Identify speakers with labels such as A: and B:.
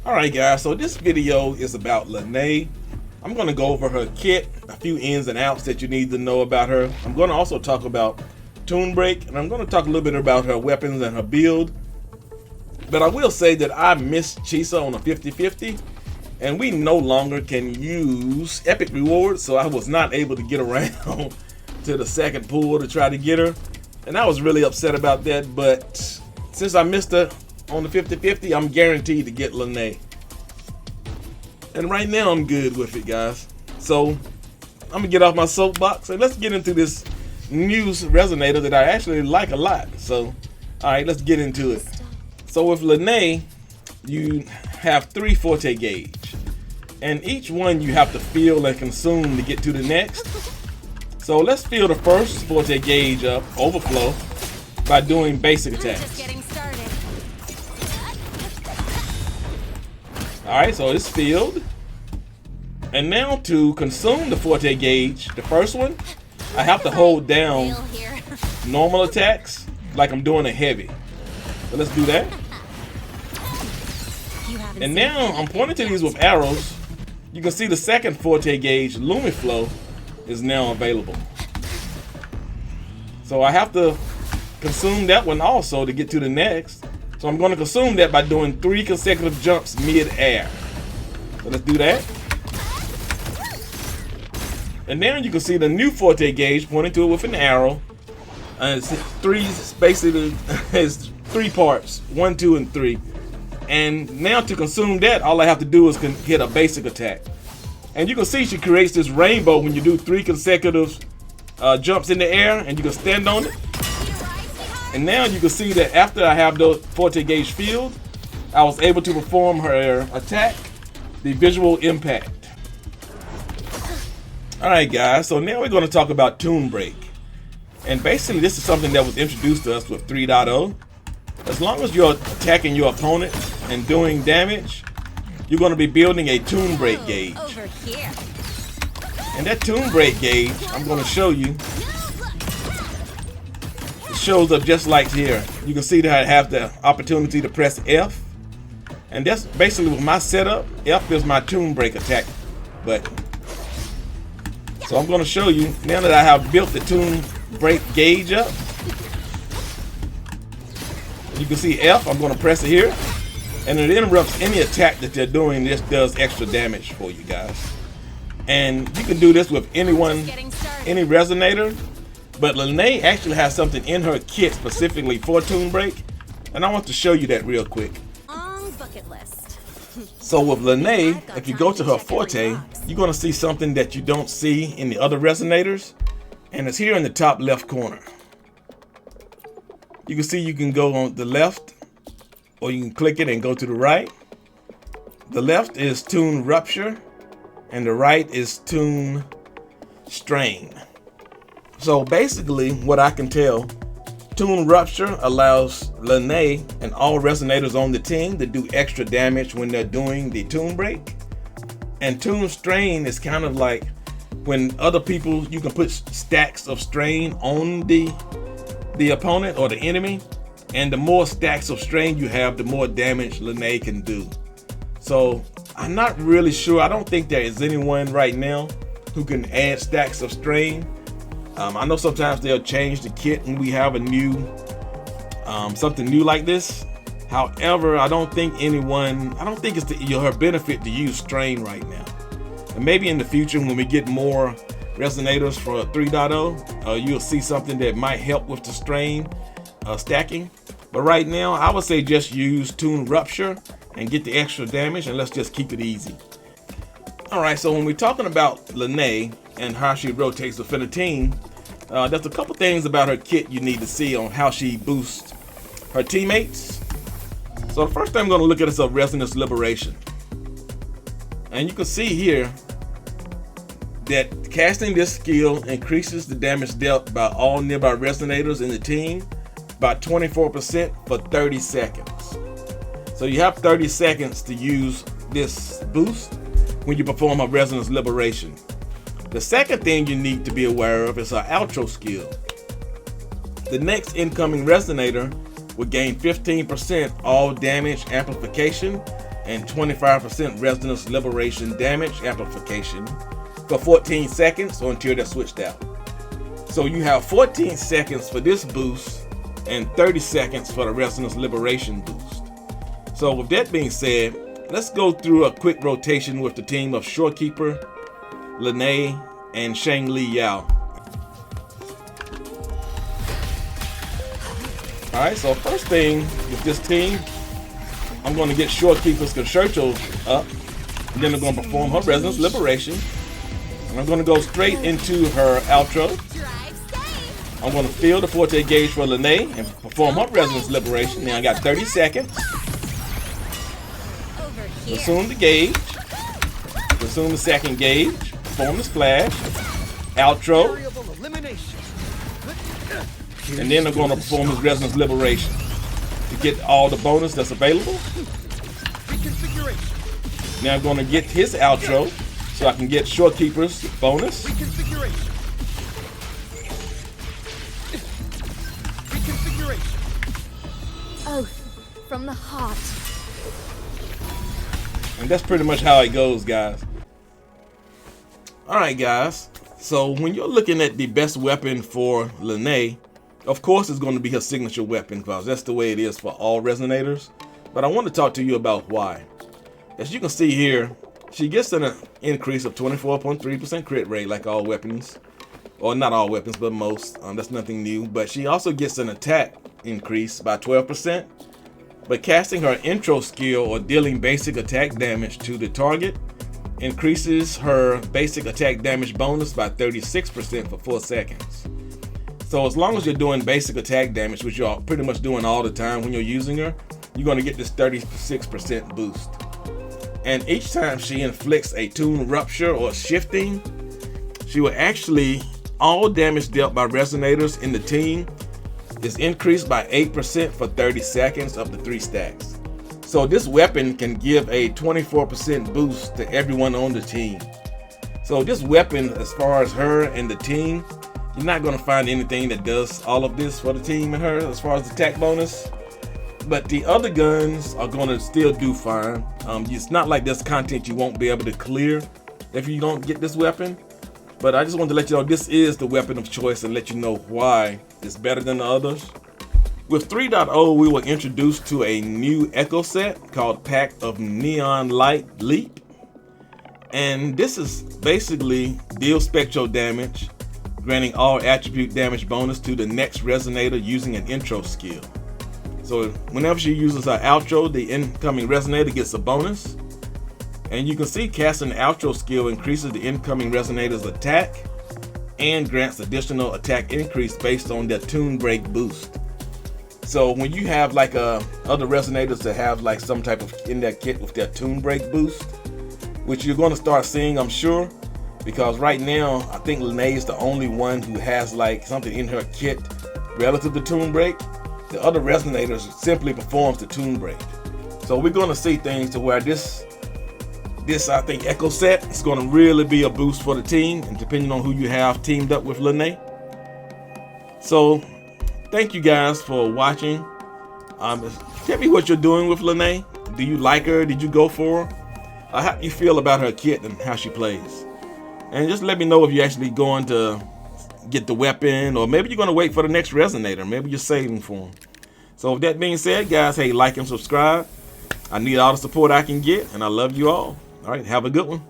A: Alright guys, so this video is about Lynae. I'm going to go over her kit, a few ins and outs that you need to know about her. I'm going to also talk about Toon Break, and I'm going to talk a little bit about her weapons and her build. But I will say that I missed Chisa on a 50-50, and we no longer can use epic rewards, so I was not able to get around to the second pool to try to get her. And I was really upset about that, but since I missed her on the 50-50, I'm guaranteed to get Lynae. And right now I'm good with it, guys. So I'm gonna get off my soapbox and let's get into this new Resonator that I actually like a lot. So alright, let's get into it. So with Lynae, you have 3 Forte Gauge, and each one you have to fill and consume to get to the next. So let's fill the first Forte Gauge up, overflow, by doing basic attacks. Alright, so it's filled. And now to consume the Forte Gauge, the first one, I have to hold down normal attacks like I'm doing a heavy. So let's do that. And now I'm pointing to these with arrows. You can see the second Forte Gauge, Lumiflow, is now available. So I have to consume that one also to get to the next. So I'm going to consume that by doing 3 consecutive jumps mid-air. So let's do that. And now you can see the new Forte Gauge pointing to it with an arrow. It's basically it's 3 parts, 1, 2, and 3. And now to consume that, all I have to do is hit a basic attack. And you can see she creates this rainbow when you do 3 consecutive jumps in the air, and you can stand on it. And now you can see that after I have the Forte Gauge filled, I was able to perform her attack, the visual impact. Alright guys, so now we're going to talk about Toon Break. And basically this is something that was introduced to us with 3.0. As long as you're attacking your opponent and doing damage, you're going to be building a Toon Break gauge. And that Toon Break gauge, I'm going to show you. Shows up just like here. You can see that I have the opportunity to press F, and that's basically with my setup. F is my Toon Break attack button. So I'm going to show you now that I have built the Toon Break gauge up. You can see F. I'm going to press it here, and it interrupts any attack that they're doing. This does extra damage for you guys, and you can do this with anyone, any Resonator. But Lynae actually has something in her kit specifically for Toon Break, and I want to show you that real quick.
B: On bucket list.
A: So with Lynae, if you go to her Forte, you're going to see something that you don't see in the other Resonators, and it's here in the top left corner. You can see you can go on the left, or you can click it and go to the right. The left is Toon Rupture, and the right is Toon Strain. So basically, what I can tell, Toon Rupture allows Lynae and all Resonators on the team to do extra damage when they're doing the Toon Break. And Toon Strain is kind of like when other people, you can put stacks of strain on the opponent or the enemy. And the more stacks of strain you have, the more damage Lynae can do. So I'm not really sure. I don't think there is anyone right now who can add stacks of strain. I know sometimes they'll change the kit when we have a new, something new like this. However, I don't think it's to her benefit to use strain right now. And maybe in the future when we get more Resonators for 3.0, you'll see something that might help with the strain stacking. But right now, I would say just use Toon Rupture and get the extra damage, and let's just keep it easy. Alright, so when we're talking about Lynae and how she rotates within a team, there's a couple things about her kit you need to see on how she boosts her teammates. So the first thing I'm going to look at is a Resonance Liberation. And you can see here that casting this skill increases the damage dealt by all nearby Resonators in the team by 24% for 30 seconds. So you have 30 seconds to use this boost when you perform a Resonance Liberation. The second thing you need to be aware of is our outro skill. The next incoming Resonator will gain 15% all damage amplification and 25% resonance liberation damage amplification for 14 seconds or until they're switched out. So you have 14 seconds for this boost and 30 seconds for the resonance liberation boost. So with that being said, let's go through a quick rotation with the team of Shorekeeper, Lynae, and Xiangli Yao. Alright, so first thing with this team, I'm going to get Shorekeeper's concerto up, and then I'm going to perform her resonance liberation. And I'm going to go straight into her outro. I'm going to fill the Forte Gauge for Lynae and perform her resonance liberation. Now I got 30 seconds. Consume the gauge. Consume the second gauge. Perform the splash. Outro. And then I'm going to perform his resonance liberation to get all the bonus that's available. Now I'm going to get his outro so I can get Shorekeeper's bonus.
B: Oath from the heart.
A: And that's pretty much how it goes, guys. Alright, guys. So when you're looking at the best weapon for Lynae, of course it's going to be her signature weapon, because that's the way it is for all Resonators. But I want to talk to you about why. As you can see here, she gets an increase of 24.3% crit rate like all weapons. Or not all weapons, but most. That's nothing new. But she also gets an attack increase by 12%. But casting her intro skill or dealing basic attack damage to the target increases her basic attack damage bonus by 36% for 4 seconds. So as long as you're doing basic attack damage, which you're pretty much doing all the time when you're using her, you're going to get this 36% boost. And each time she inflicts a tune rupture or shifting, she will actually, all damage dealt by Resonators in the team is increased by 8% for 30 seconds up to 3 stacks. So this weapon can give a 24% boost to everyone on the team. So this weapon, as far as her and the team, you're not going to find anything that does all of this for the team and her as far as the attack bonus. But the other guns are going to still do fine. It's not like there's content you won't be able to clear if you don't get this weapon. But I just wanted to let you know this is the weapon of choice and let you know why it's better than the others. With 3.0, we were introduced to a new echo set called Pack of Neon Light Leap. And this is basically deal spectral damage, granting all attribute damage bonus to the next Resonator using an intro skill. So whenever she uses her outro, the incoming Resonator gets a bonus. And you can see casting the outro skill increases the incoming Resonator's attack and grants additional attack increase based on their tune break boost. So when you have like other Resonators that have like some type of in their kit with their tune break boost, which you're going to start seeing, I'm sure, because right now I think Lynae is the only one who has like something in her kit relative to tune break. The other Resonators simply performs the tune break. So we're going to see things to where this I think echo set is going to really be a boost for the team, and depending on who you have teamed up with Lynae. So thank you guys for watching. Tell me what you're doing with Lynae. Do you like her? Did you go for her? How you feel about her kit and how she plays? And just let me know if you're actually going to get the weapon, or maybe you're going to wait for the next Resonator. Maybe you're saving for them. So with that being said, guys, hey, like and subscribe. I need all the support I can get, and I love you all. All right, have a good one.